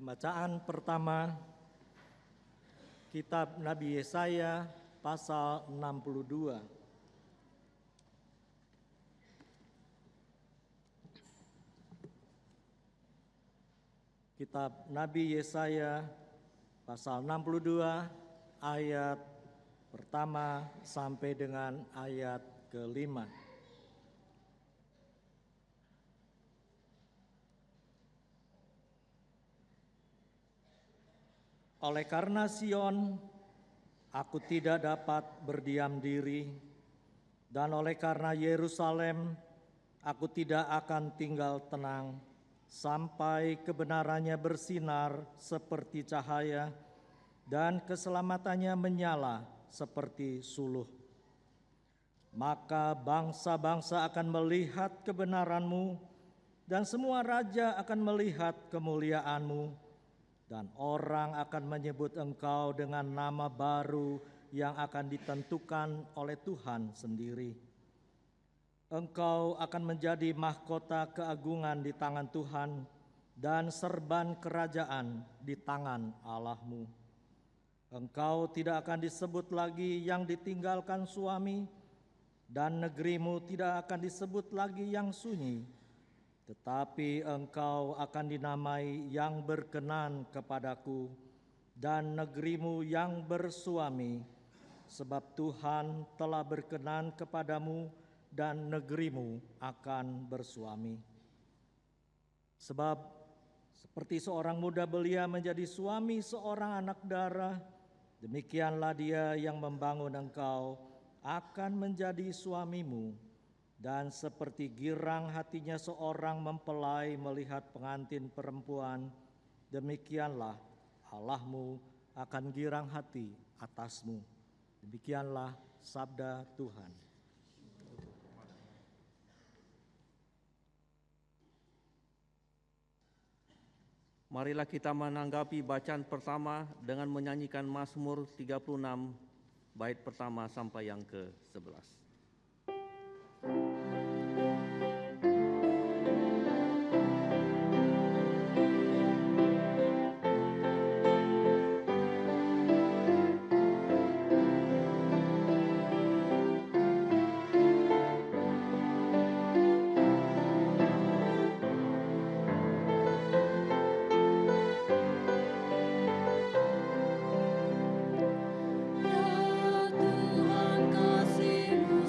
Bacaan pertama, Kitab Nabi Yesaya pasal 62. Kitab Nabi Yesaya pasal 62 ayat pertama sampai dengan ayat ke-5. Oleh karena Sion, aku tidak dapat berdiam diri, dan oleh karena Yerusalem, aku tidak akan tinggal tenang, sampai kebenarannya bersinar seperti cahaya, dan keselamatannya menyala seperti suluh. Maka bangsa-bangsa akan melihat kebenaranmu, dan semua raja akan melihat kemuliaanmu, dan orang akan menyebut engkau dengan nama baru yang akan ditentukan oleh Tuhan sendiri. Engkau akan menjadi mahkota keagungan di tangan Tuhan dan serban kerajaan di tangan Allahmu. Engkau tidak akan disebut lagi yang ditinggalkan suami, dan negerimu tidak akan disebut lagi yang sunyi, tetapi engkau akan dinamai yang berkenan kepadaku, dan negerimu yang bersuami, sebab Tuhan telah berkenan kepadamu dan negerimu akan bersuami. Sebab seperti seorang muda belia menjadi suami seorang anak darah, demikianlah dia yang membangun engkau akan menjadi suamimu. Dan seperti girang hatinya seorang mempelai melihat pengantin perempuan, demikianlah Allahmu akan girang hati atasmu. Demikianlah sabda Tuhan. Marilah kita menanggapi bacaan pertama dengan menyanyikan Mazmur 36, bait pertama sampai yang ke-11. Tuhan kasih-Mu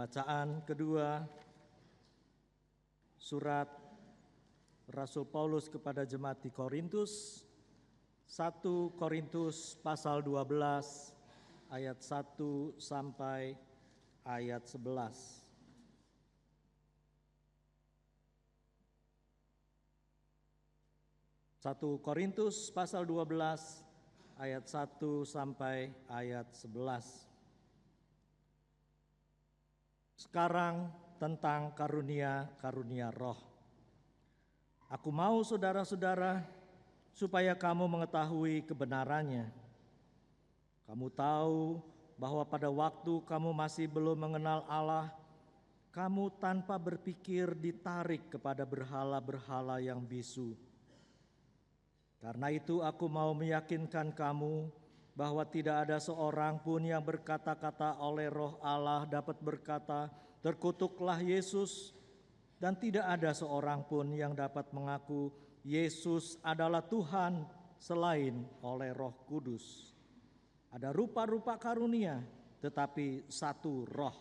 Bacaan kedua, surat Rasul Paulus kepada jemaat di Korintus, 1 Korintus pasal 12 ayat 1 sampai ayat 11. Satu Korintus pasal 12 ayat 1 sampai ayat 11. Sekarang tentang karunia-karunia roh. Aku mau saudara-saudara supaya kamu mengetahui kebenarannya. Kamu tahu bahwa pada waktu kamu masih belum mengenal Allah, kamu tanpa berpikir ditarik kepada berhala-berhala yang bisu. Karena itu aku mau meyakinkan kamu bahwa tidak ada seorang pun yang berkata-kata oleh Roh Allah dapat berkata, "Terkutuklah Yesus," dan tidak ada seorang pun yang dapat mengaku Yesus adalah Tuhan selain oleh Roh Kudus. Ada rupa-rupa karunia, tetapi satu Roh.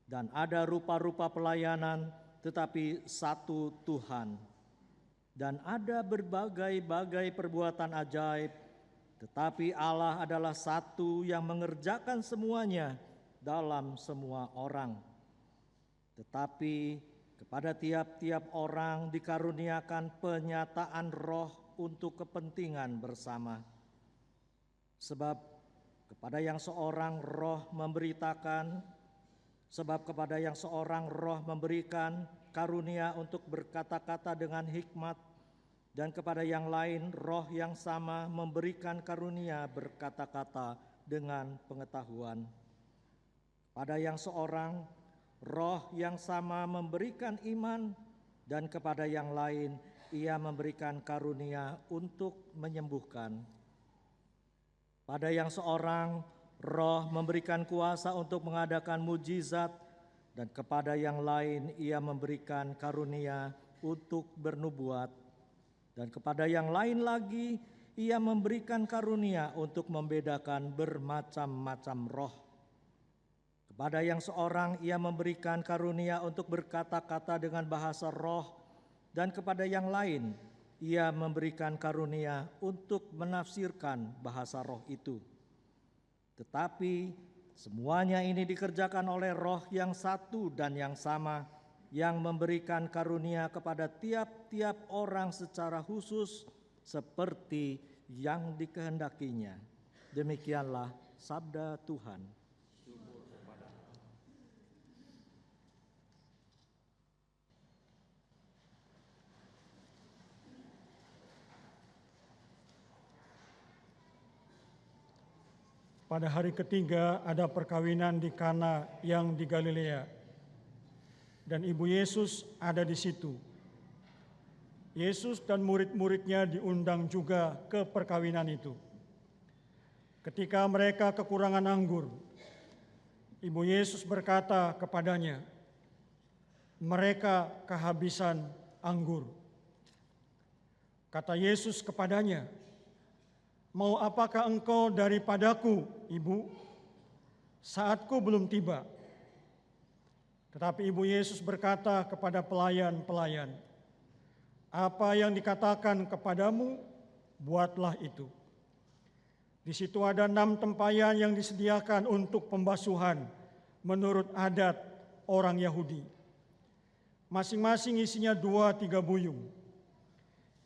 Dan ada rupa-rupa pelayanan, tetapi satu Tuhan. Dan ada berbagai-bagai perbuatan ajaib, tetapi Allah adalah satu yang mengerjakan semuanya dalam semua orang. Tetapi kepada tiap-tiap orang dikaruniakan penyataan roh untuk kepentingan bersama. Sebab kepada yang seorang roh memberikan karunia untuk berkata-kata dengan hikmat, dan kepada yang lain roh yang sama memberikan karunia berkata-kata dengan pengetahuan. Pada yang seorang roh yang sama memberikan iman, dan kepada yang lain ia memberikan karunia untuk menyembuhkan. Pada yang seorang roh memberikan kuasa untuk mengadakan mujizat, dan kepada yang lain ia memberikan karunia untuk bernubuat. Dan kepada yang lain lagi ia memberikan karunia untuk membedakan bermacam-macam roh. Kepada yang seorang ia memberikan karunia untuk berkata-kata dengan bahasa roh, dan kepada yang lain ia memberikan karunia untuk menafsirkan bahasa roh itu. Tetapi semuanya ini dikerjakan oleh Roh yang satu dan yang sama, yang memberikan karunia kepada tiap-tiap orang secara khusus seperti yang dikehendakinya. Demikianlah sabda Tuhan. Pada hari ketiga ada perkawinan di Kana yang di Galilea. Dan ibu Yesus ada di situ. Yesus dan murid-muridnya diundang juga ke perkawinan itu. Ketika mereka kekurangan anggur, ibu Yesus berkata kepadanya, "Mereka kehabisan anggur." Kata Yesus kepadanya, "Mau apakah engkau daripadaku, Ibu? Saatku belum tiba." Tetapi ibu Yesus berkata kepada pelayan-pelayan, "Apa yang dikatakan kepadamu, buatlah itu." Di situ ada 6 tempayan yang disediakan untuk pembasuhan menurut adat orang Yahudi. Masing-masing isinya 2-3 buyung.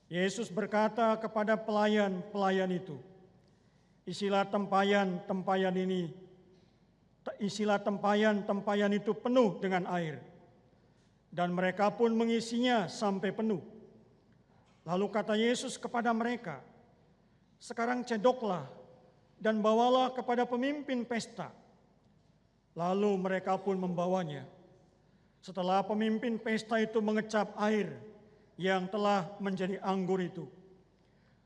Yesus berkata kepada pelayan-pelayan itu, Isilah tempayan itu penuh dengan air." Dan mereka pun mengisinya sampai penuh. Lalu kata Yesus kepada mereka, "Sekarang cedoklah dan bawalah kepada pemimpin pesta." Lalu mereka pun membawanya. Setelah pemimpin pesta itu mengecap air yang telah menjadi anggur itu,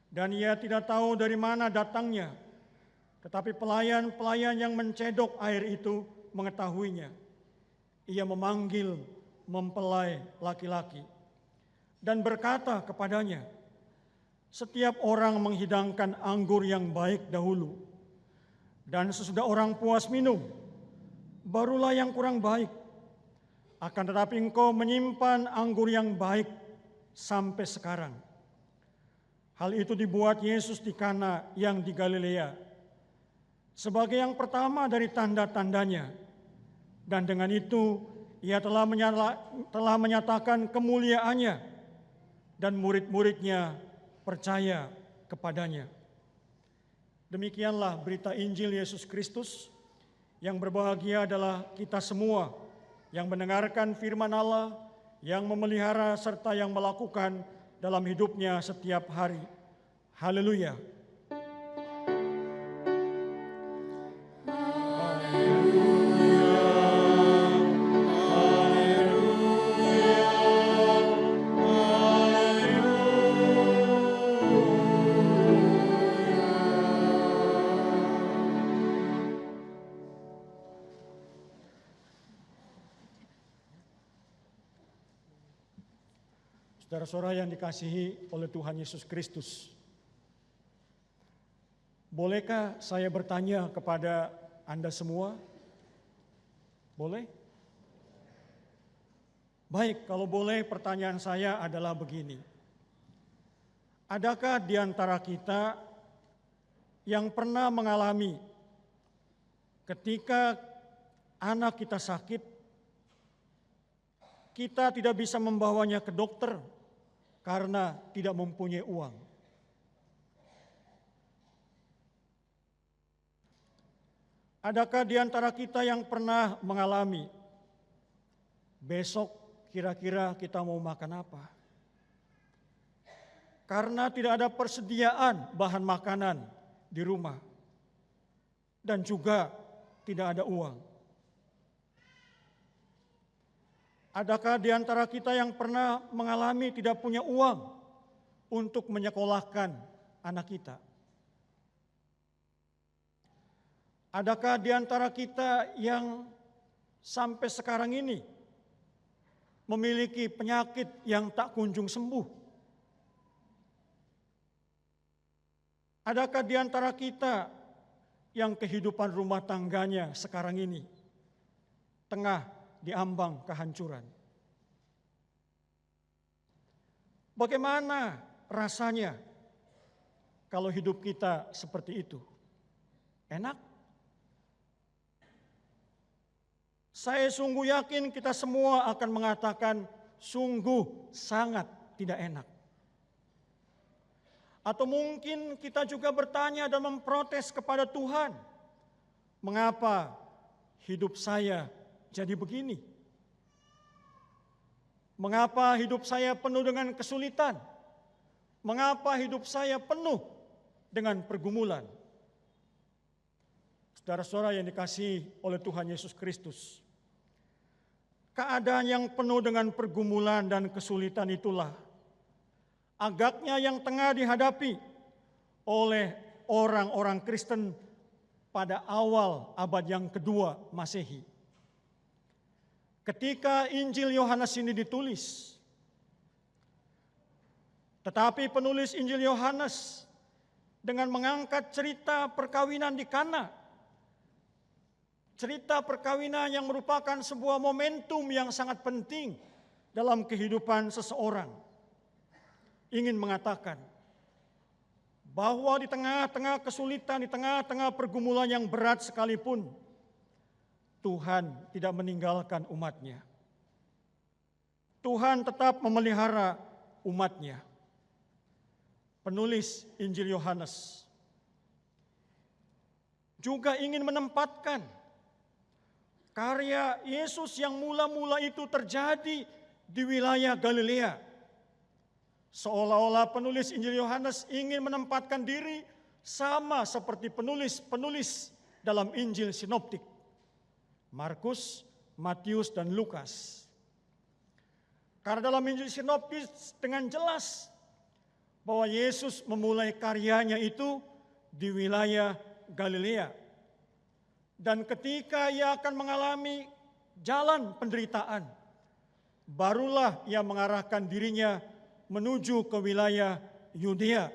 dan ia tidak tahu dari mana datangnya, tetapi pelayan-pelayan yang mencedok air itu mengetahuinya. Ia memanggil mempelai laki-laki dan berkata kepadanya, "Setiap orang menghidangkan anggur yang baik dahulu, dan sesudah orang puas minum, barulah yang kurang baik. akan tetapi engkau menyimpan anggur yang baik sampai sekarang. Hal itu dibuat Yesus di Kana yang di Galilea sebagai yang pertama dari tanda-tandanya. Dan dengan itu ia telah menyatakan kemuliaannya dan murid-muridnya percaya kepadanya. Demikianlah berita Injil Yesus Kristus. Yang berbahagia adalah kita semua yang mendengarkan firman Allah, yang memelihara serta yang melakukan dalam hidupnya setiap hari. Haleluya. Saudara-saudara yang dikasihi oleh Tuhan Yesus Kristus, bolehkah saya bertanya kepada Anda semua? Boleh? Baik, kalau boleh pertanyaan saya adalah begini. Adakah di antara kita yang pernah mengalami ketika anak kita sakit, kita tidak bisa membawanya ke dokter karena tidak mempunyai uang? Adakah di antara kita yang pernah mengalami, besok kira-kira kita mau makan apa? Karena tidak ada persediaan bahan makanan di rumah dan juga tidak ada uang. Adakah di antara kita yang pernah mengalami tidak punya uang untuk menyekolahkan anak kita? Adakah di antara kita yang sampai sekarang ini memiliki penyakit yang tak kunjung sembuh? Adakah di antara kita yang kehidupan rumah tangganya sekarang ini tengah diambang kehancuran? Bagaimana rasanya kalau hidup kita seperti itu? Enak? Saya sungguh yakin kita semua akan mengatakan sungguh sangat tidak enak. Atau mungkin kita juga bertanya dan memprotes kepada Tuhan, mengapa hidup saya jadi begini? Mengapa hidup saya penuh dengan kesulitan? Mengapa hidup saya penuh dengan pergumulan? Saudara-saudara yang dikasihi oleh Tuhan Yesus Kristus, keadaan yang penuh dengan pergumulan dan kesulitan itulah agaknya yang tengah dihadapi oleh orang-orang Kristen pada awal abad yang kedua Masehi. Ketika Injil Yohanes ini ditulis, tetapi penulis Injil Yohanes dengan mengangkat cerita perkawinan di Kana, cerita perkawinan yang merupakan sebuah momentum yang sangat penting dalam kehidupan seseorang, ingin mengatakan bahwa di tengah-tengah kesulitan, di tengah-tengah pergumulan yang berat sekalipun, Tuhan tidak meninggalkan umat-Nya. Tuhan tetap memelihara umat-Nya. Penulis Injil Yohanes juga ingin menempatkan karya Yesus yang mula-mula itu terjadi di wilayah Galilea. Seolah-olah penulis Injil Yohanes ingin menempatkan diri sama seperti penulis-penulis dalam Injil sinoptik, Markus, Matius, dan Lukas. Karena dalam Injil sinoptis dengan jelas bahwa Yesus memulai karyanya itu di wilayah Galilea. Dan ketika ia akan mengalami jalan penderitaan, barulah ia mengarahkan dirinya menuju ke wilayah Yudea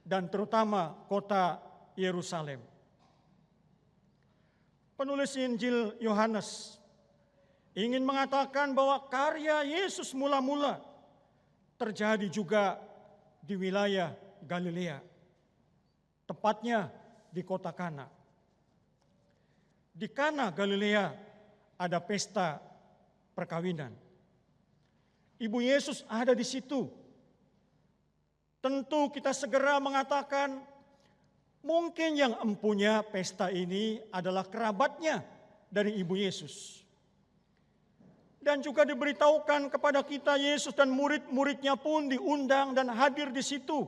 dan terutama kota Yerusalem. Penulis Injil Yohanes ingin mengatakan bahwa karya Yesus mula-mula terjadi juga di wilayah Galilea, tepatnya di kota Kana. Di Kana Galilea ada pesta perkawinan. Ibu Yesus ada di situ. Tentu kita segera mengatakan, mungkin yang empunya pesta ini adalah kerabatnya dari Ibu Yesus. Dan juga diberitahukan kepada kita Yesus dan murid-muridnya pun diundang dan hadir di situ.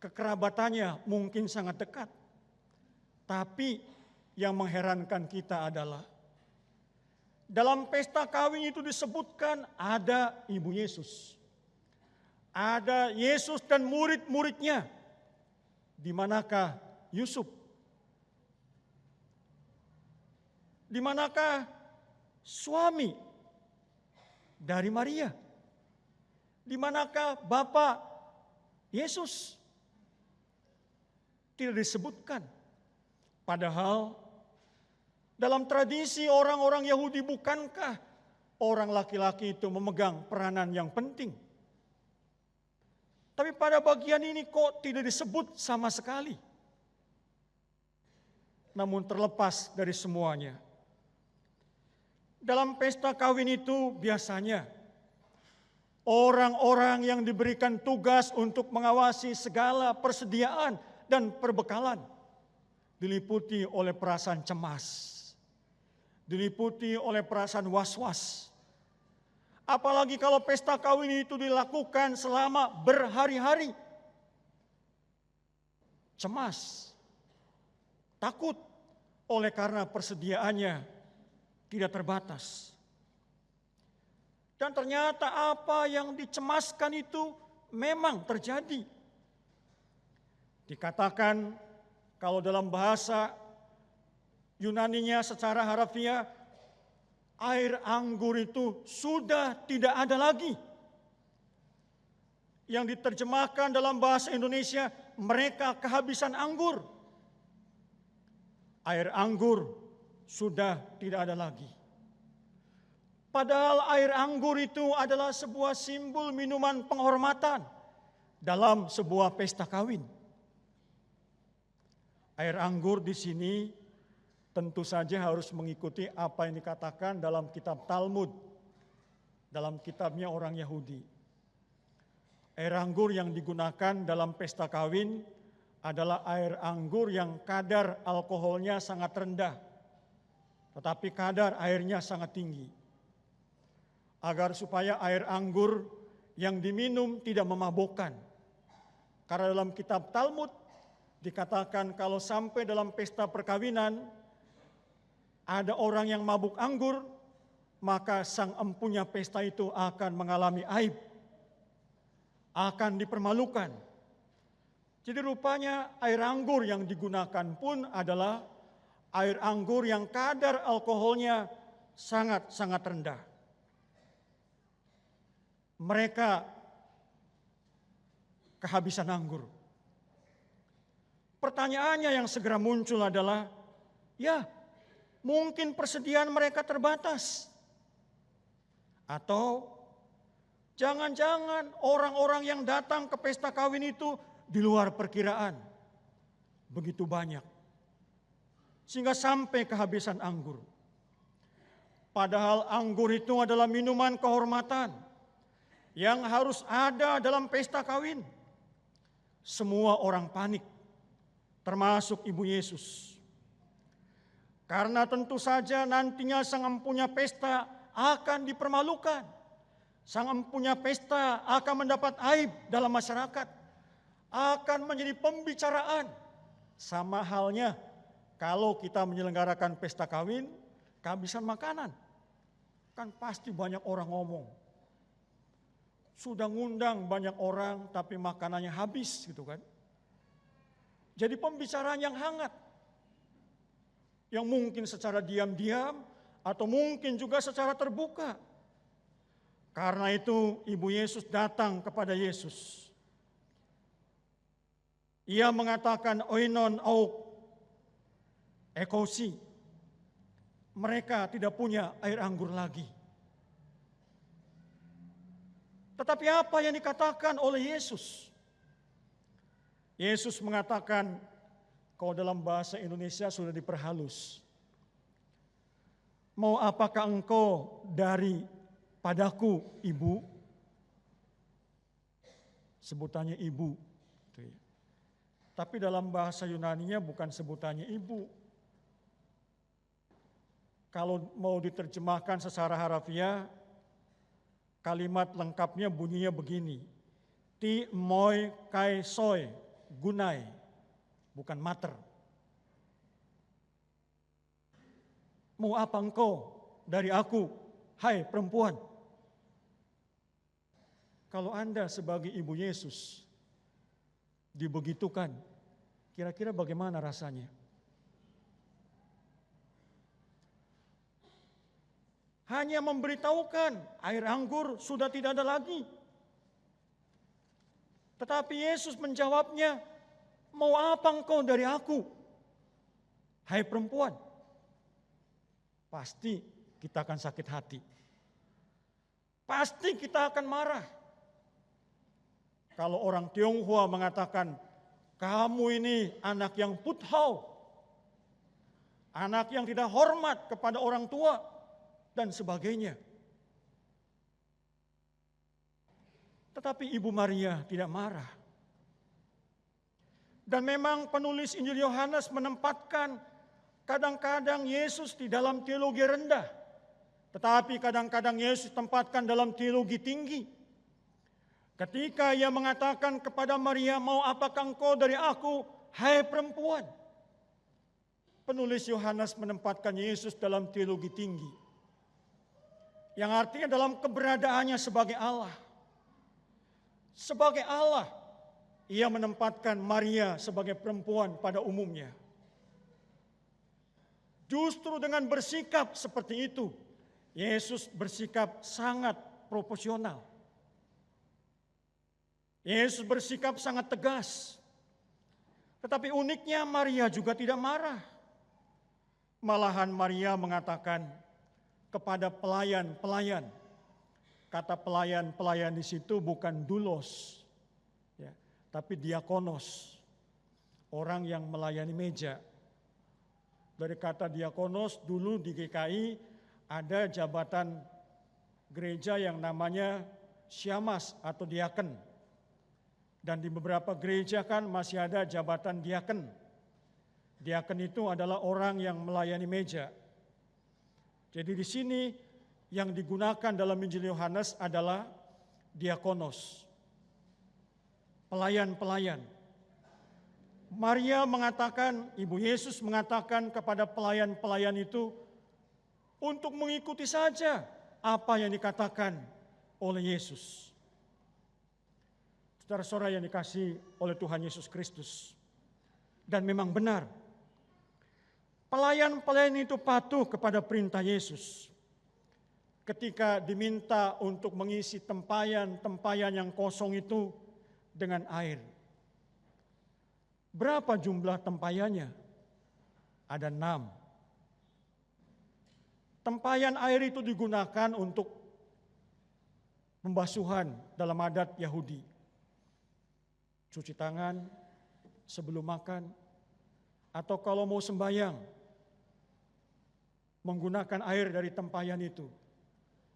Kekerabatannya mungkin sangat dekat. Tapi yang mengherankan kita adalah dalam pesta kawin itu disebutkan ada Ibu Yesus. Ada Yesus dan murid-muridnya. Di manakah Yusuf? Di manakah suami dari Maria? Di manakah Bapak Yesus? Tidak disebutkan. Padahal dalam tradisi orang-orang Yahudi, bukankah orang laki-laki itu memegang peranan yang penting? Tapi pada bagian ini kok tidak disebut sama sekali. Namun terlepas dari semuanya, dalam pesta kawin itu biasanya orang-orang yang diberikan tugas untuk mengawasi segala persediaan dan perbekalan diliputi oleh perasaan cemas, diliputi oleh perasaan was-was. Apalagi kalau pesta kawin itu dilakukan selama berhari-hari. Cemas, takut oleh karena persediaannya tidak terbatas. Dan ternyata apa yang dicemaskan itu memang terjadi. Dikatakan kalau dalam bahasa Yunaninya secara harafiah, air anggur itu sudah tidak ada lagi. Yang diterjemahkan dalam bahasa Indonesia, mereka kehabisan anggur. Air anggur sudah tidak ada lagi. Padahal air anggur itu adalah sebuah simbol minuman penghormatan dalam sebuah pesta kawin. Air anggur di sini tentu saja harus mengikuti apa yang dikatakan dalam kitab Talmud, dalam kitabnya orang Yahudi. Air anggur yang digunakan dalam pesta kawin adalah air anggur yang kadar alkoholnya sangat rendah, tetapi kadar airnya sangat tinggi. Agar supaya air anggur yang diminum tidak memabukkan. Karena dalam kitab Talmud dikatakan kalau sampai dalam pesta perkawinan ada orang yang mabuk anggur, maka sang empunya pesta itu akan mengalami aib, akan dipermalukan. Jadi rupanya air anggur yang digunakan pun adalah air anggur yang kadar alkoholnya sangat-sangat rendah. Mereka kehabisan anggur. Pertanyaannya yang segera muncul adalah, ya, mungkin persediaan mereka terbatas. Atau jangan-jangan orang-orang yang datang ke pesta kawin itu di luar perkiraan. Begitu banyak. Sehingga sampai kehabisan anggur. Padahal anggur itu adalah minuman kehormatan yang harus ada dalam pesta kawin. Semua orang panik, termasuk Ibu Yesus. Karena tentu saja nantinya sang empunya pesta akan dipermalukan. Sang empunya pesta akan mendapat aib dalam masyarakat. Akan menjadi pembicaraan. Sama halnya kalau kita menyelenggarakan pesta kawin, kehabisan makanan. Kan pasti banyak orang ngomong. Sudah ngundang banyak orang tapi makanannya habis gitu kan. Jadi pembicaraan yang hangat. Yang mungkin secara diam-diam atau mungkin juga secara terbuka. Karena itu Ibu Yesus datang kepada Yesus. Ia mengatakan oinon auk ekosi. mereka tidak punya air anggur lagi. Tetapi apa yang dikatakan oleh Yesus? Yesus mengatakan, kalau dalam bahasa Indonesia sudah diperhalus, mau apakah engkau padaku, ibu? Sebutannya ibu. Tapi dalam bahasa Yunaninya bukan sebutannya ibu. Kalau mau diterjemahkan secara harafiah, kalimat lengkapnya bunyinya begini. Ti moi kai soi gunai, bukan mater. Mau apa engkau dari aku, hai perempuan? Kalau Anda sebagai ibu Yesus dibegitukan, kira-kira bagaimana rasanya? Hanya memberitahukan air anggur sudah tidak ada lagi. Tetapi Yesus menjawabnya, mau apa engkau dari aku, hai perempuan? Pasti kita akan sakit hati. Pasti kita akan marah. Kalau orang Tionghoa mengatakan, kamu ini anak yang puthau, anak yang tidak hormat kepada orang tua, dan sebagainya. Tetapi Ibu Maria tidak marah. Dan memang penulis Injil Yohanes menempatkan kadang-kadang Yesus di dalam teologi rendah, tetapi kadang-kadang Yesus tempatkan dalam teologi tinggi. Ketika ia mengatakan kepada Maria, mau apakah engkau dari aku, hai perempuan? Penulis Yohanes menempatkan Yesus dalam teologi tinggi. Yang artinya dalam keberadaannya sebagai Allah. Sebagai Allah, ia menempatkan Maria sebagai perempuan pada umumnya. Justru dengan bersikap seperti itu, Yesus bersikap sangat proporsional. Yesus bersikap sangat tegas. Tetapi uniknya Maria juga tidak marah. Malahan Maria mengatakan kepada pelayan-pelayan. Kata pelayan-pelayan di situ bukan doulos, ya, tapi diakonos. Orang yang melayani meja. Dari kata diakonos, dulu di GKI ada jabatan gereja yang namanya syamas atau diaken. Dan di beberapa gereja kan masih ada jabatan diaken. Diaken itu adalah orang yang melayani meja. Jadi di sini yang digunakan dalam Injil Yohanes adalah diakonos. Pelayan-pelayan. Maria mengatakan, Ibu Yesus mengatakan kepada pelayan-pelayan itu untuk mengikuti saja apa yang dikatakan oleh Yesus. Saudara-saudara yang dikasihi oleh Tuhan Yesus Kristus. Dan memang benar, pelayan-pelayan itu patuh kepada perintah Yesus. Ketika diminta untuk mengisi tempayan yang kosong itu dengan air. Berapa jumlah tempayannya? Ada 6. Tempayan air itu digunakan untuk pembasuhan dalam adat Yahudi. Cuci tangan sebelum makan, atau kalau mau sembahyang, menggunakan air dari tempayan itu.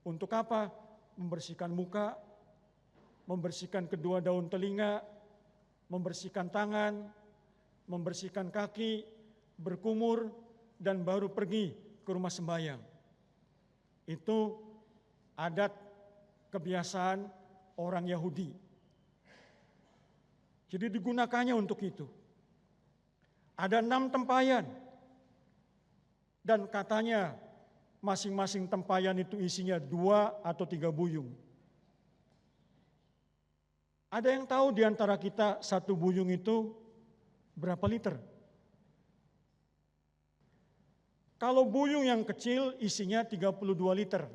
Untuk apa? Membersihkan muka, membersihkan kedua daun telinga, membersihkan tangan, membersihkan kaki, berkumur, dan baru pergi ke rumah sembahyang. Itu adat kebiasaan orang Yahudi. Jadi digunakannya untuk itu. Ada 6 tempayan. Dan katanya masing-masing tempayan itu isinya 2 atau 3 buyung. Ada yang tahu di antara kita 1 buyung itu berapa liter? Kalau buyung yang kecil isinya 32 liter.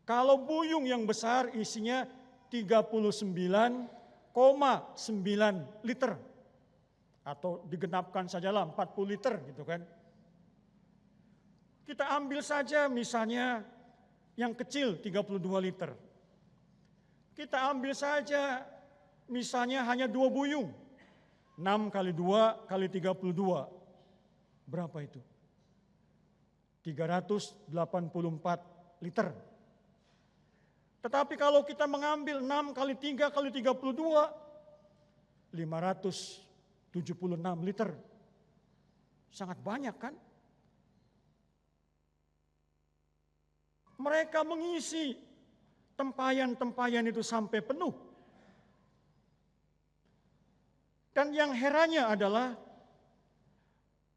Kalau buyung yang besar isinya 39,9 liter. Atau digenapkan sajalah 40 liter gitu kan. Kita ambil saja misalnya yang kecil 32 liter. Kita ambil saja misalnya hanya 2 buyung. 6 kali 2 kali 32. Berapa itu? 384 liter. Tetapi kalau kita mengambil 6 kali 3 kali 32, 576 liter. Sangat banyak kan? Mereka mengisi tempayan-tempayan itu sampai penuh. Dan yang herannya adalah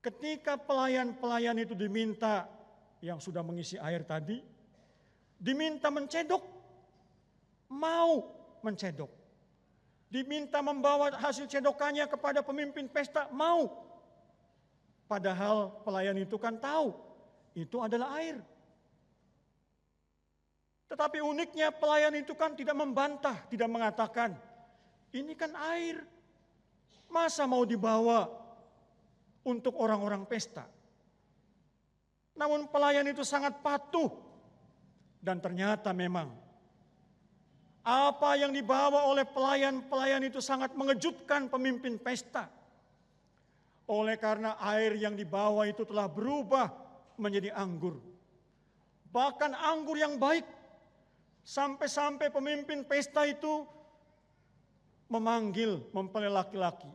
ketika pelayan-pelayan itu diminta yang sudah mengisi air tadi, diminta mencedok, mau mencedok. Diminta membawa hasil cedokannya kepada pemimpin pesta, mau. Padahal pelayan itu kan tahu, itu adalah air. Tetapi uniknya pelayan itu kan tidak membantah, tidak mengatakan, ini kan air, masa mau dibawa untuk orang-orang pesta? Namun pelayan itu sangat patuh, dan ternyata memang apa yang dibawa oleh pelayan-pelayan itu sangat mengejutkan pemimpin pesta. Oleh karena air yang dibawa itu telah berubah menjadi anggur. Bahkan anggur yang baik. Sampai-sampai pemimpin pesta itu mempelai laki-laki.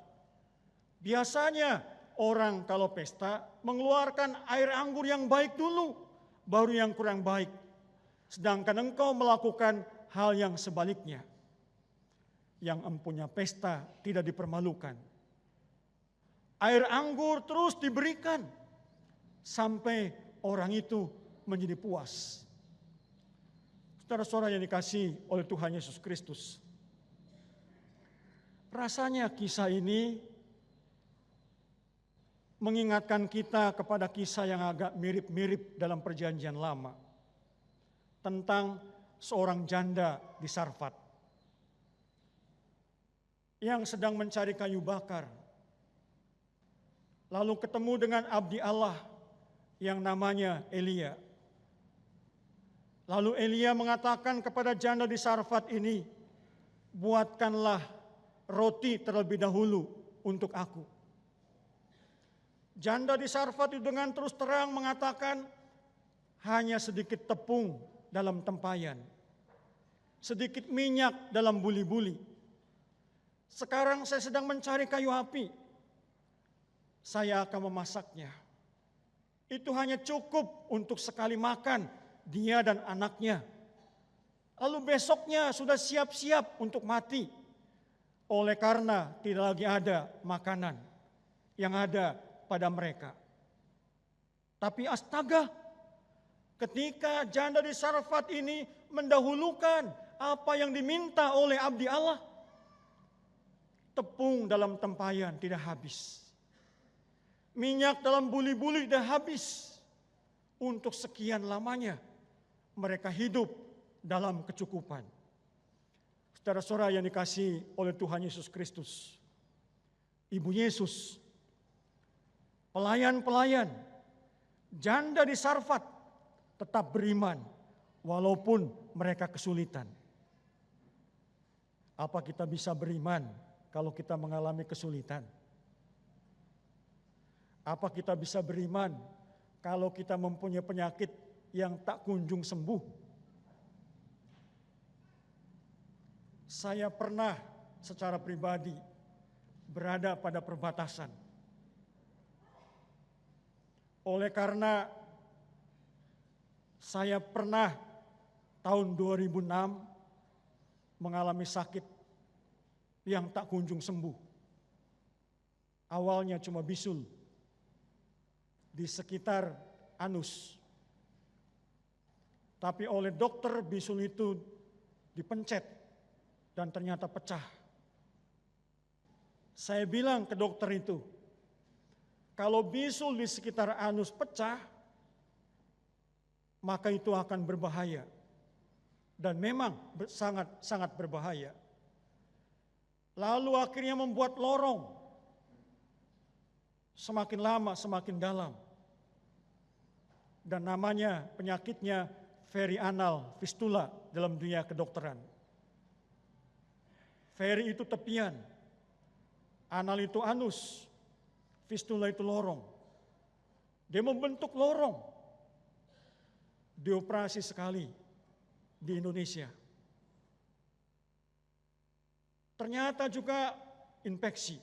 Biasanya orang kalau pesta mengeluarkan air anggur yang baik dulu, baru yang kurang baik. Sedangkan engkau melakukan hal yang sebaliknya. Yang empunya pesta tidak dipermalukan. Air anggur terus diberikan sampai orang itu menjadi puas. Saudara-saudara yang dikasihi oleh Tuhan Yesus Kristus. Rasanya kisah ini mengingatkan kita kepada kisah yang agak mirip-mirip dalam Perjanjian Lama. Tentang seorang janda di Sarfat. Yang sedang mencari kayu bakar. Lalu ketemu dengan abdi Allah yang namanya Elia. Lalu Elia mengatakan kepada janda di Sarfat ini, buatkanlah roti terlebih dahulu untuk aku. Janda di Sarfat itu dengan terus terang mengatakan, hanya sedikit tepung dalam tempayan, sedikit minyak dalam buli-buli. Sekarang saya sedang mencari kayu api, saya akan memasaknya. Itu hanya cukup untuk sekali makan dia dan anaknya. Lalu besoknya sudah siap-siap untuk mati. Oleh karena tidak lagi ada makanan yang ada pada mereka. Tapi astaga, ketika janda di Sarfat ini mendahulukan apa yang diminta oleh abdi Allah, tepung dalam tempayan tidak habis. Minyak dalam buli-buli tidak habis. Untuk sekian lamanya mereka hidup dalam kecukupan. Saudara-saudara yang dikasihi oleh Tuhan Yesus Kristus. Ibu Yesus, pelayan-pelayan, janda di Sarfat tetap beriman walaupun mereka kesulitan. Apa kita bisa beriman kalau kita mengalami kesulitan? Apa kita bisa beriman kalau kita mempunyai penyakit yang tak kunjung sembuh? Saya pernah secara pribadi berada pada perbatasan. Oleh karena saya pernah tahun 2006 mengalami sakit yang tak kunjung sembuh. Awalnya cuma bisul di sekitar anus. Tapi oleh dokter bisul itu dipencet dan ternyata pecah. Saya bilang ke dokter itu, kalau bisul di sekitar anus pecah, maka itu akan berbahaya. Dan memang sangat berbahaya. Lalu akhirnya membuat lorong. Semakin lama semakin dalam. dan namanya penyakitnya perianal fistula dalam dunia kedokteran. Peri itu tepian, anal itu anus, fistula itu lorong. Dia membentuk lorong. Dioperasi sekali di Indonesia. Ternyata juga infeksi.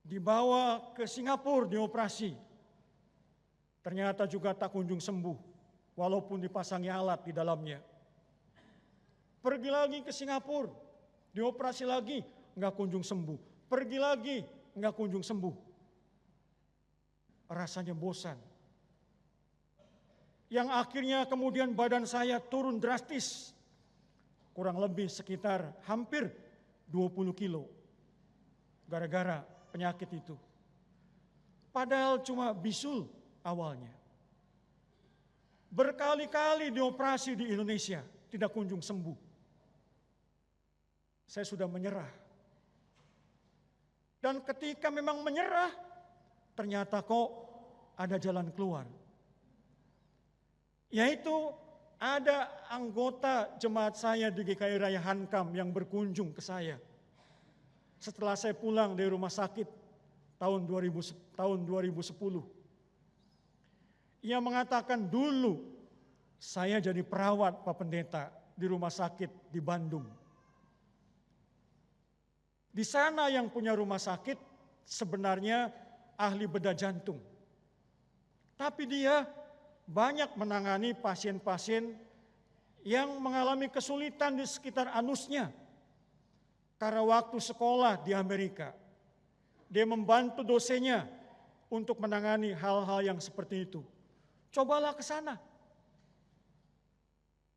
Dibawa ke Singapura dioperasi. Ternyata juga tak kunjung sembuh, walaupun dipasangi alat di dalamnya. Pergi lagi ke Singapura, dioperasi lagi, nggak kunjung sembuh. Pergi lagi, nggak kunjung sembuh. Rasanya bosan. Yang akhirnya kemudian badan saya turun drastis. Kurang lebih sekitar hampir 20 kilo. Gara-gara penyakit itu. Padahal cuma bisul awalnya. Berkali-kali dioperasi di Indonesia, tidak kunjung sembuh. Saya sudah menyerah. Dan ketika memang menyerah, ternyata kok ada jalan keluar. Yaitu ada anggota jemaat saya di GKI Raya Hankam yang berkunjung ke saya. Setelah saya pulang dari rumah sakit tahun 2010. Ia mengatakan dulu saya jadi perawat Pak Pendeta di rumah sakit di Bandung. Di sana yang punya rumah sakit sebenarnya ahli bedah jantung. Tapi dia banyak menangani pasien-pasien yang mengalami kesulitan di sekitar anusnya. Karena waktu sekolah di Amerika, dia membantu dosennya untuk menangani hal-hal yang seperti itu. Cobalah ke sana.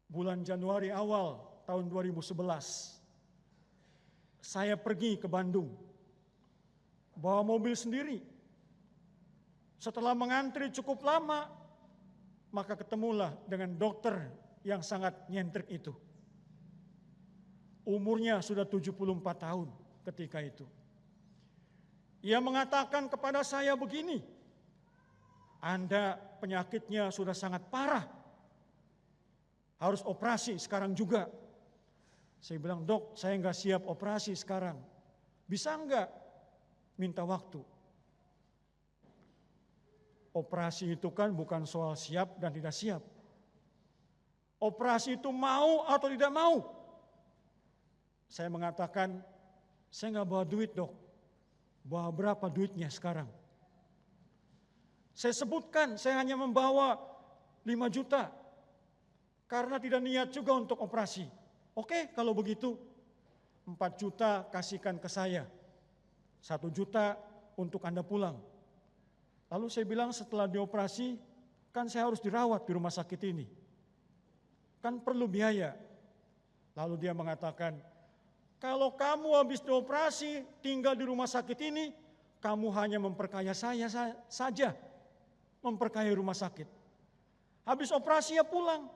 Bulan Januari awal tahun 2011, saya pergi ke Bandung, bawa mobil sendiri. Setelah mengantri cukup lama, maka ketemulah dengan dokter yang sangat nyentrik itu. Umurnya sudah 74 tahun ketika itu. Ia mengatakan kepada saya begini, Anda penyakitnya sudah sangat parah, harus operasi sekarang juga. Saya bilang, dok, saya nggak siap operasi sekarang. Bisa nggak minta waktu? Operasi itu kan bukan soal siap dan tidak siap. Operasi itu mau atau tidak mau. Saya mengatakan, saya nggak bawa duit dok. Bawa berapa duitnya sekarang? Saya sebutkan, saya hanya membawa 5 juta. Karena tidak niat juga untuk operasi. Oke, kalau begitu 4 juta kasihkan ke saya. 1 juta untuk Anda pulang. Lalu saya bilang setelah dioperasi, kan saya harus dirawat di rumah sakit ini. Kan perlu biaya. Lalu dia mengatakan, kalau kamu habis dioperasi tinggal di rumah sakit ini, kamu hanya memperkaya saya saja. Memperkaya rumah sakit. Habis operasi ya pulang.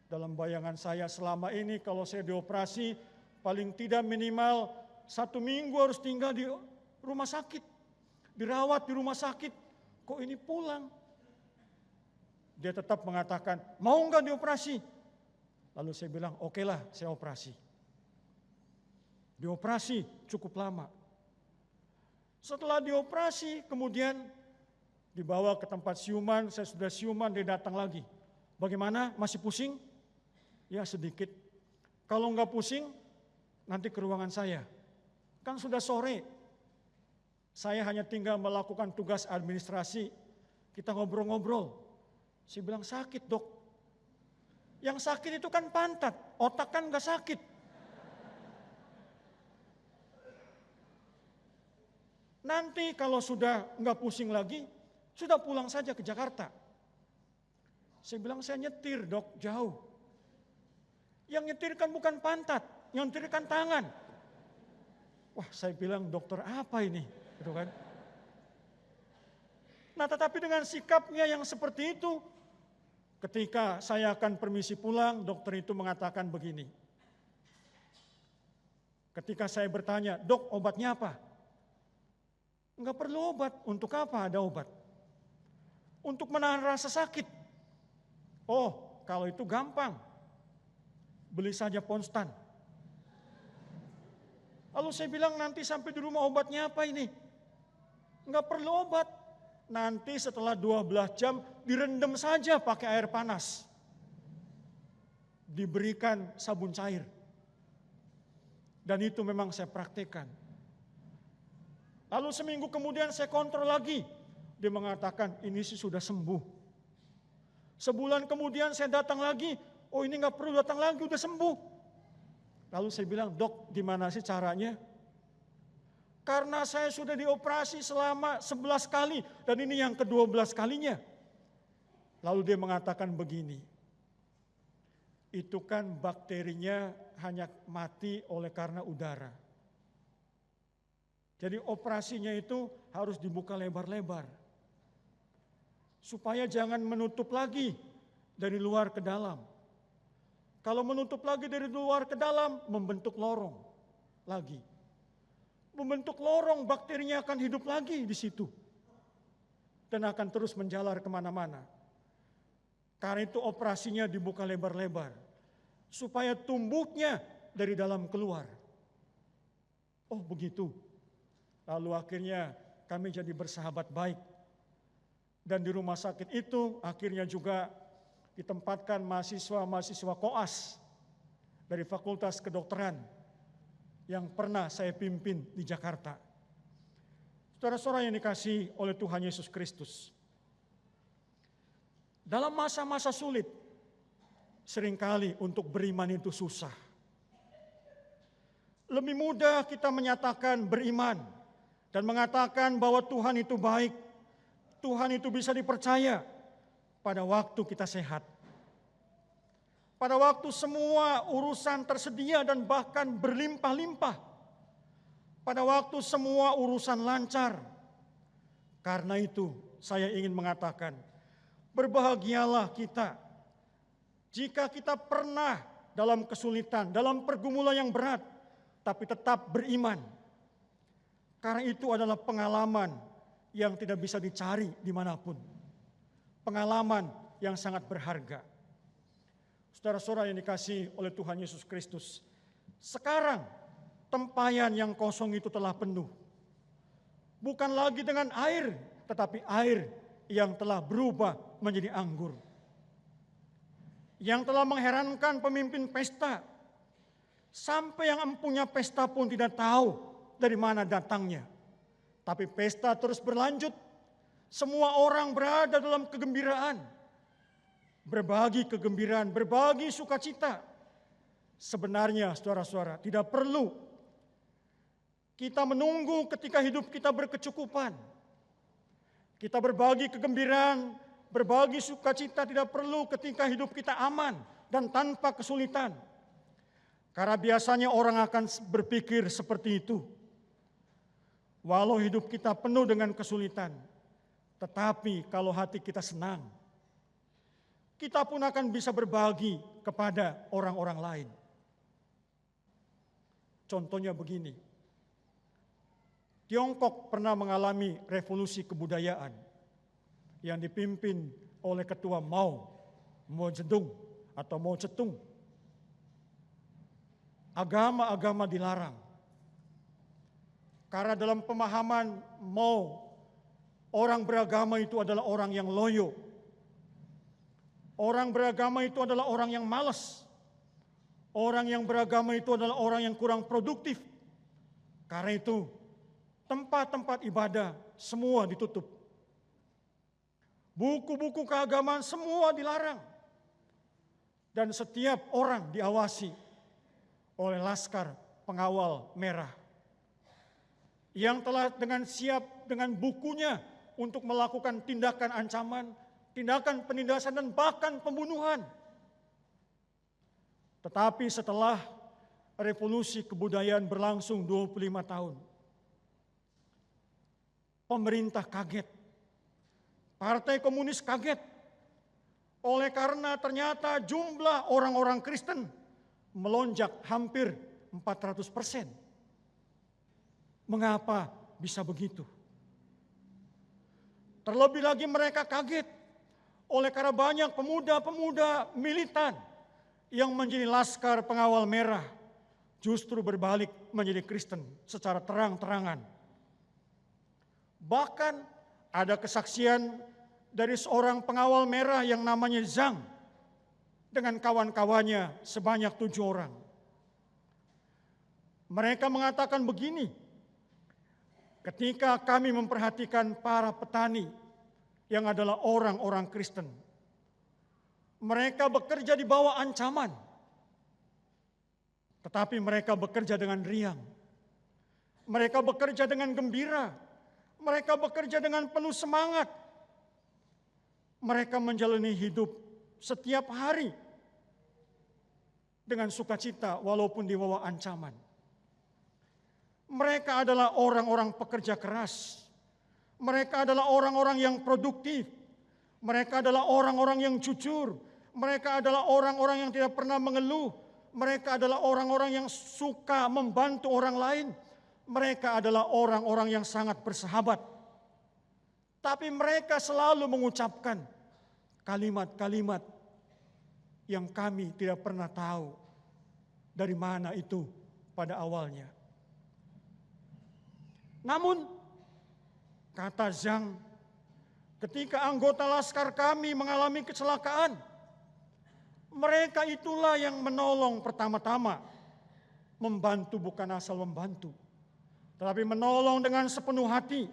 Dalam bayangan saya selama ini kalau saya dioperasi paling tidak minimal 1 minggu harus tinggal di rumah sakit. Dirawat di rumah sakit. Kok ini pulang? Dia tetap mengatakan, mau enggak dioperasi? Lalu saya bilang, oke lah saya operasi. Dioperasi cukup lama. Setelah dioperasi kemudian dibawa ke tempat siuman, saya sudah siuman, dia datang lagi. Bagaimana? Masih pusing? Ya sedikit. Kalau enggak pusing, nanti ke ruangan saya. Kan sudah sore. Saya hanya tinggal melakukan tugas administrasi. Kita ngobrol-ngobrol. Saya bilang sakit dok. Yang sakit itu kan pantat, otak kan enggak sakit. Nanti kalau sudah enggak pusing lagi, sudah pulang saja ke Jakarta. Saya bilang saya nyetir dok, jauh. Yang nyetir kan bukan pantat, yang nyetir kan tangan. Wah, saya bilang dokter apa ini? Gitu kan. Nah, tetapi dengan sikapnya yang seperti itu, ketika saya akan permisi pulang, dokter itu mengatakan begini. Ketika saya bertanya, dok obatnya apa? Enggak perlu obat, untuk apa ada obat? untuk menahan rasa sakit. Oh, kalau itu gampang. Beli saja Ponstan. Lalu saya bilang, nanti sampai di rumah obatnya apa ini? Enggak perlu obat. Nanti setelah 12 jam direndam saja pakai air panas. Diberikan sabun cair. Dan itu memang saya praktekkan. Lalu seminggu kemudian saya kontrol lagi. Dia mengatakan, ini sih sudah sembuh. Sebulan kemudian saya datang lagi. Oh, ini nggak perlu datang lagi, udah sembuh. Lalu saya bilang, dok, gimana sih caranya? Karena saya sudah dioperasi selama 11 kali. Dan ini yang ke-12 kalinya. Lalu dia mengatakan begini. Itu kan bakterinya hanya mati oleh karena udara. Jadi operasinya itu harus dibuka lebar-lebar. Supaya jangan menutup lagi dari luar ke dalam. Kalau menutup lagi dari luar ke dalam, membentuk lorong lagi. Membentuk lorong, bakterinya akan hidup lagi di situ. Dan akan terus menjalar kemana-mana. Karena itu operasinya dibuka lebar-lebar. Supaya tumbuhnya dari dalam keluar. Oh begitu. Lalu akhirnya kami jadi bersahabat baik. Dan di rumah sakit itu akhirnya juga ditempatkan mahasiswa-mahasiswa koas dari Fakultas Kedokteran yang pernah saya pimpin di Jakarta. Saudara-saudara yang dikasihi oleh Tuhan Yesus Kristus. Dalam masa-masa sulit, seringkali untuk beriman itu susah. Lebih mudah kita menyatakan beriman dan mengatakan bahwa Tuhan itu baik, Tuhan itu bisa dipercaya pada waktu kita sehat. Pada waktu semua urusan tersedia dan bahkan berlimpah-limpah. Pada waktu semua urusan lancar. Karena itu saya ingin mengatakan, berbahagialah kita jika kita pernah dalam kesulitan, dalam pergumulan yang berat, tapi tetap beriman. Karena itu adalah pengalaman yang tidak bisa dicari dimanapun. Pengalaman yang sangat berharga. Saudara-saudara yang dikasihi oleh Tuhan Yesus Kristus. Sekarang tempayan yang kosong itu telah penuh. Bukan lagi dengan air, tetapi air yang telah berubah menjadi anggur. Yang telah mengherankan pemimpin pesta. Sampai yang empunya pesta pun tidak tahu dari mana datangnya. Tapi pesta terus berlanjut. Semua orang berada dalam kegembiraan. Berbagi kegembiraan, berbagi sukacita. Sebenarnya saudara-saudara tidak perlu kita menunggu ketika hidup kita berkecukupan. Kita berbagi kegembiraan, berbagi sukacita tidak perlu ketika hidup kita aman dan tanpa kesulitan. Karena biasanya orang akan berpikir seperti itu. Walau hidup kita penuh dengan kesulitan, tetapi kalau hati kita senang, kita pun akan bisa berbagi kepada orang-orang lain. Contohnya begini, Tiongkok pernah mengalami revolusi kebudayaan yang dipimpin oleh ketua Mao Zedong atau Mao Zedong. Agama-agama dilarang. Karena dalam pemahaman Mao, orang beragama itu adalah orang yang loyo. Orang beragama itu adalah orang yang malas. Orang yang beragama itu adalah orang yang kurang produktif. Karena itu, tempat-tempat ibadah semua ditutup. Buku-buku keagamaan semua dilarang. Dan setiap orang diawasi oleh laskar pengawal merah. Yang telah dengan siap dengan bukunya untuk melakukan tindakan ancaman, tindakan penindasan dan bahkan pembunuhan. Tetapi setelah revolusi kebudayaan berlangsung 25 tahun, pemerintah kaget, Partai Komunis kaget, oleh karena ternyata jumlah orang-orang Kristen melonjak hampir 400%. Mengapa bisa begitu? Terlebih lagi mereka kaget oleh karena banyak pemuda-pemuda militan yang menjadi laskar pengawal merah justru berbalik menjadi Kristen secara terang-terangan. Bahkan ada kesaksian dari seorang pengawal merah yang namanya Zhang dengan kawan-kawannya sebanyak 7 orang. Mereka mengatakan begini, ketika kami memperhatikan para petani yang adalah orang-orang Kristen, mereka bekerja di bawah ancaman, tetapi mereka bekerja dengan riang. Mereka bekerja dengan gembira. Mereka bekerja dengan penuh semangat. Mereka menjalani hidup setiap hari dengan sukacita walaupun di bawah ancaman. Mereka adalah orang-orang pekerja keras. Mereka adalah orang-orang yang produktif. Mereka adalah orang-orang yang jujur. Mereka adalah orang-orang yang tidak pernah mengeluh. Mereka adalah orang-orang yang suka membantu orang lain. Mereka adalah orang-orang yang sangat bersahabat. Tapi mereka selalu mengucapkan kalimat-kalimat yang kami tidak pernah tahu dari mana itu pada awalnya. Namun, kata Zhang, ketika anggota laskar kami mengalami kecelakaan, mereka itulah yang menolong pertama-tama. Membantu bukan asal membantu, tetapi menolong dengan sepenuh hati.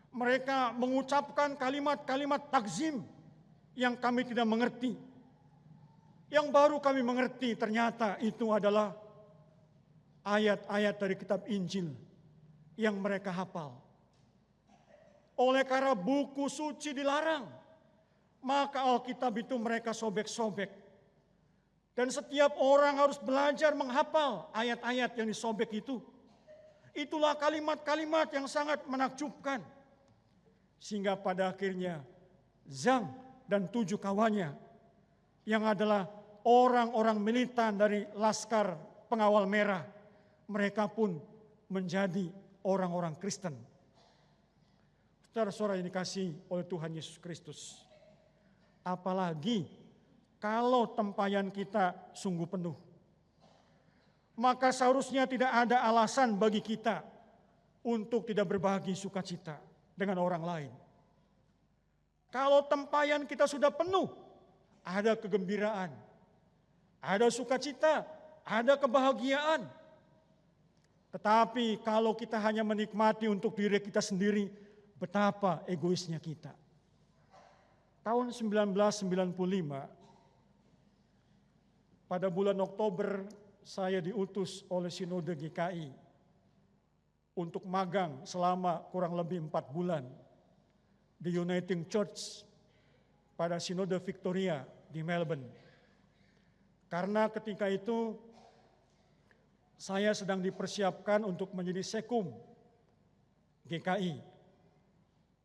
Mereka mengucapkan kalimat-kalimat takzim yang kami tidak mengerti. Yang baru kami mengerti ternyata itu adalah ayat-ayat dari kitab Injil yang mereka hafal. Oleh karena buku suci dilarang, maka Alkitab itu mereka sobek-sobek. Dan setiap orang harus belajar menghafal ayat-ayat yang disobek itu. Itulah kalimat-kalimat yang sangat menakjubkan. Sehingga pada akhirnya Zhang dan 7 kawannya yang adalah orang-orang militan dari Laskar Pengawal Merah, mereka pun menjadi orang-orang Kristen. Saudara-saudara yang dikasihi oleh Tuhan Yesus Kristus, apalagi kalau tempayan kita sungguh penuh, maka seharusnya tidak ada alasan bagi kita untuk tidak berbagi sukacita dengan orang lain. Kalau tempayan kita sudah penuh, ada kegembiraan, ada sukacita, ada kebahagiaan. Tetapi kalau kita hanya menikmati untuk diri kita sendiri, betapa egoisnya kita. Tahun 1995, pada bulan Oktober saya diutus oleh Sinode GKI untuk magang selama kurang lebih 4 bulan di Uniting Church pada Sinode Victoria di Melbourne. Karena ketika itu saya sedang dipersiapkan untuk menjadi sekum GKI,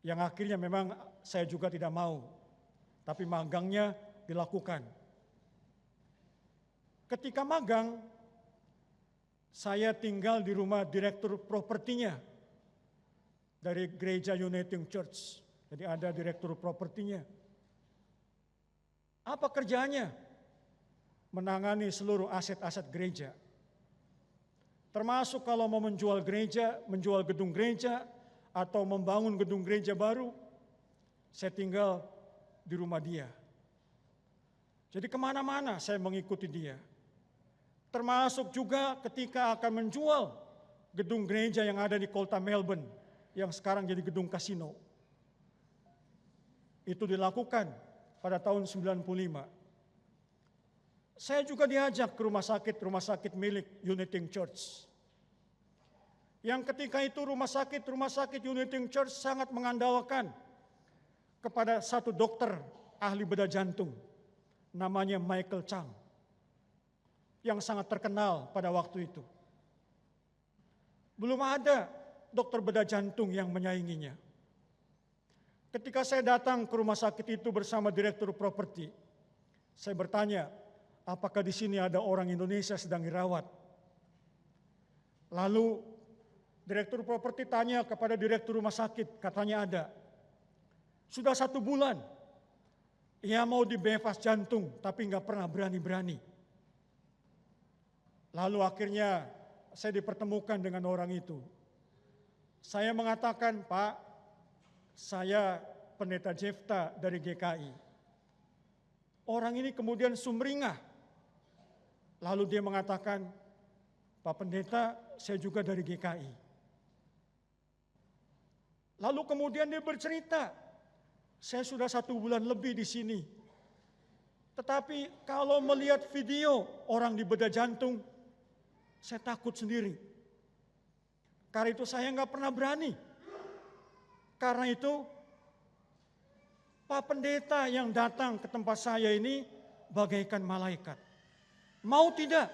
yang akhirnya memang saya juga tidak mau, tapi magangnya dilakukan. Ketika magang, saya tinggal di rumah direktur propertinya dari gereja Uniting Church. Jadi ada direktur propertinya. Apa kerjanya? Menangani seluruh aset-aset gereja. Termasuk kalau mau menjual gereja, menjual gedung gereja, atau membangun gedung gereja baru, saya tinggal di rumah dia. Jadi kemana-mana saya mengikuti dia. Termasuk juga ketika akan menjual gedung gereja yang ada di kota Melbourne, yang sekarang jadi gedung kasino. Itu dilakukan pada tahun 95. Saya juga diajak ke rumah sakit milik Uniting Church. Yang ketika itu rumah sakit Uniting Church sangat mengandalkan kepada satu dokter ahli bedah jantung, namanya Michael Chang, yang sangat terkenal pada waktu itu. Belum ada dokter bedah jantung yang menyainginya. Ketika saya datang ke rumah sakit itu bersama direktur properti, saya bertanya, apakah di sini ada orang Indonesia sedang dirawat? Lalu direktur properti tanya kepada direktur rumah sakit, katanya ada. Sudah 1 bulan, ia mau dibefas jantung, tapi nggak pernah berani-berani. Lalu akhirnya saya dipertemukan dengan orang itu. Saya mengatakan, Pak, saya Pendeta Jefta dari GKI. Orang ini kemudian sumringah. Lalu dia mengatakan, Pak Pendeta, saya juga dari GKI. Lalu kemudian dia bercerita, saya sudah 1 bulan lebih di sini. Tetapi kalau melihat video orang dibedah jantung, saya takut sendiri. Karena itu saya nggak pernah berani. Karena itu Pak Pendeta yang datang ke tempat saya ini bagaikan malaikat. Mau tidak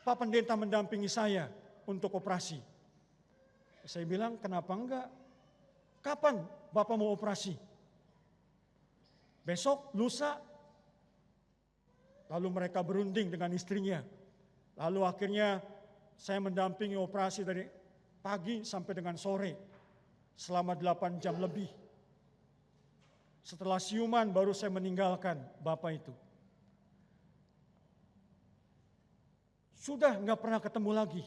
Pak Pendeta mendampingi saya untuk operasi? Saya bilang, kenapa enggak? Kapan Bapak mau operasi? Besok, lusa? Lalu mereka berunding dengan istrinya. Lalu akhirnya saya mendampingi operasi dari pagi sampai dengan sore. Selama 8 jam lebih. Setelah siuman baru saya meninggalkan Bapak itu. Sudah nggak pernah ketemu lagi.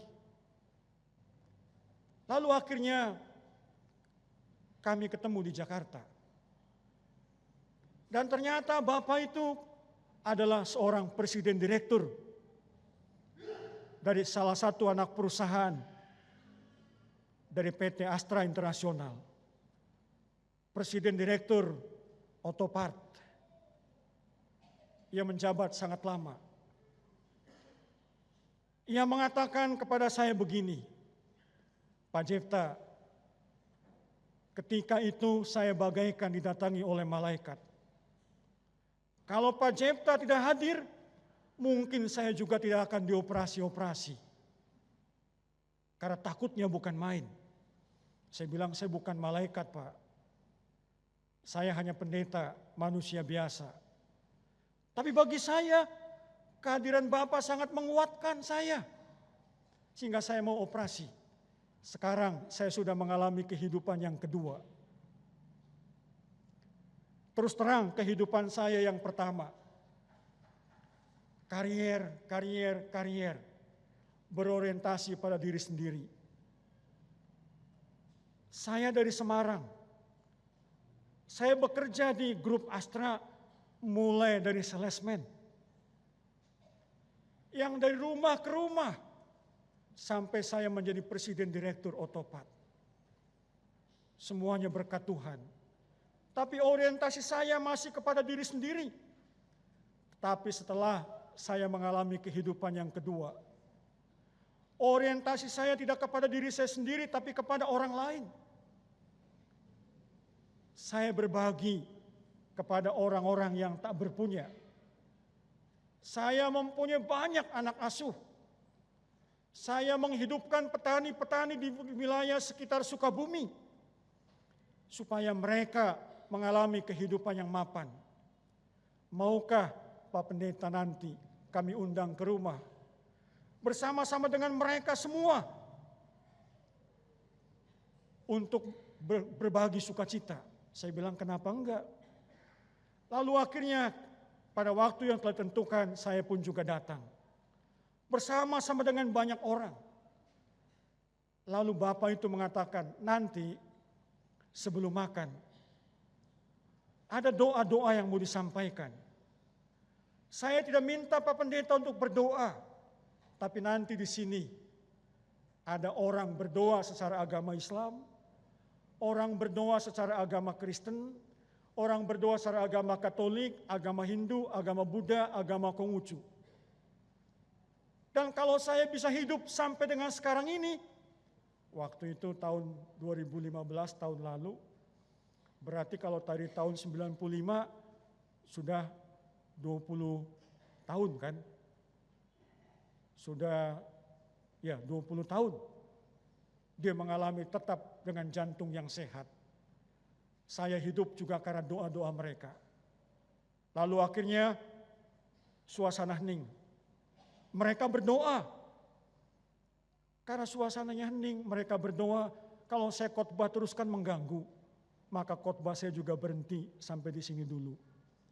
Lalu akhirnya kami ketemu di Jakarta. Dan ternyata Bapak itu adalah seorang presiden direktur dari salah satu anak perusahaan dari PT Astra Internasional. Presiden direktur Otopart. Ia menjabat sangat lama. Ia mengatakan kepada saya begini, Pak Jefta, ketika itu saya bagaikan didatangi oleh malaikat. Kalau Pak Jefta tidak hadir, mungkin saya juga tidak akan dioperasi-operasi. Karena takutnya bukan main. Saya bilang, saya bukan malaikat, Pak. Saya hanya pendeta, manusia biasa. Tapi bagi saya, kehadiran Bapak sangat menguatkan saya. Sehingga saya mau operasi. Sekarang saya sudah mengalami kehidupan yang kedua. Terus terang kehidupan saya yang pertama. Karier. Berorientasi pada diri sendiri. Saya dari Semarang. Saya bekerja di grup Astra mulai dari salesman. Yang dari rumah ke rumah. Sampai saya menjadi presiden direktur Otopart. Semuanya berkat Tuhan. Tapi orientasi saya masih kepada diri sendiri. Tapi setelah saya mengalami kehidupan yang kedua, orientasi saya tidak kepada diri saya sendiri, tapi kepada orang lain. Saya berbagi kepada orang-orang yang tak berpunya. Saya mempunyai banyak anak asuh. Saya menghidupkan petani-petani di wilayah sekitar Sukabumi, supaya mereka mengalami kehidupan yang mapan. Maukah Pak Pendeta nanti kami undang ke rumah, bersama-sama dengan mereka semua, untuk berbagi sukacita? Saya bilang, kenapa enggak? Lalu akhirnya pada waktu yang telah ditentukan, saya pun juga datang. Bersama-sama dengan banyak orang. Lalu Bapak itu mengatakan, nanti sebelum makan, ada doa-doa yang mau disampaikan. Saya tidak minta Pak Pendeta untuk berdoa, tapi nanti di sini ada orang berdoa secara agama Islam, orang berdoa secara agama Kristen, orang berdoa secara agama Katolik, agama Hindu, agama Buddha, agama Konghucu. Dan kalau saya bisa hidup sampai dengan sekarang ini, waktu itu tahun 2015, tahun lalu, berarti kalau dari tahun 95 sudah 20 tahun kan? Sudah 20 tahun. Dia mengalami tetap dengan jantung yang sehat. Saya hidup juga karena doa-doa mereka. Lalu akhirnya suasana hening. Mereka berdoa. Karena suasananya hening, mereka berdoa. Kalau saya khotbah terus kan mengganggu. maka khotbah saya juga berhenti sampai di sini dulu.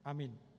Amin.